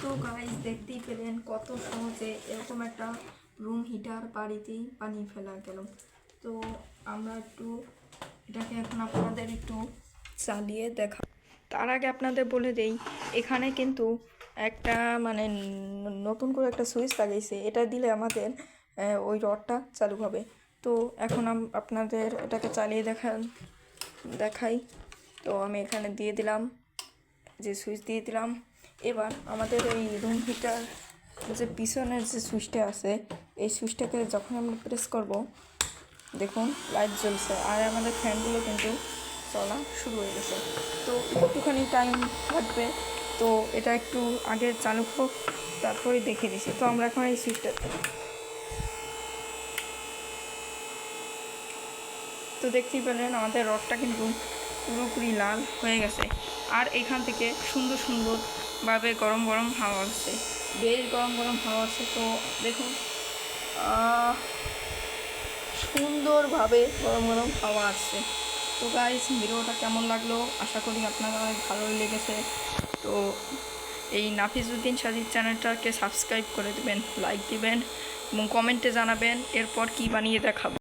তো গাইস দেখতেই পেলেন কত সহজে এরকম একটা রুম হিটার বাড়িতেই বানিয়ে ফেলা গেল। তো আমরা একটু এটাকে এখন আপনাদের একটু চালিয়ে দেখা। তার আগে আপনাদের বলে দেই, এখানে কিন্তু একটা মানে নতুন করে একটা সুইচ লাগিয়েছে, এটা দিলে আমাদের ওই রডটা চালু হবে। তো এখন আপনাদের এটাকে চালিয়ে দেখাই। তো আমি এখানে দিয়ে দিলাম, যে সুইচ দিয়ে দিলাম। এবার আমাদের এই রুম হিটার যে পিছনের যে সুইচটা আছে, এই সুইচটাকে যখন আমরা প্রেস করব, দেখুন লাইট জ্বলছে আর আমাদের ফ্যানগুলো কিন্তু চলা শুরু হয়ে গেছে। তো একটুখানি টাইম লাগবে, তো এটা একটু আগে চালু হোক, তারপরে দেখে দিছি। তো আমরা এখন এই সুইচটা, তো দেখতেই পেলেন আমাদের রডটা কিন্তু পুরোপুরি লাল হয়ে গেছে। আর এখান থেকে সুন্দর সুন্দরভাবে গরম গরম হাওয়া আসছে, বেশ গরম গরম হাওয়া আসছে। তো দেখুন সুন্দরভাবে গরম গরম হাওয়া আসছে। তো গাইস, ভিডিওটা কেমন লাগলো, আশা করি আপনারা অনেক ভালোই লেগেছে। তো এই নাফিজউদ্দিন সাজিদ চ্যানেলটাকে সাবস্ক্রাইব করে দেবেন, লাইক দিবেন এবং কমেন্টে জানাবেন এরপর কি বানিয়ে দেখাবো।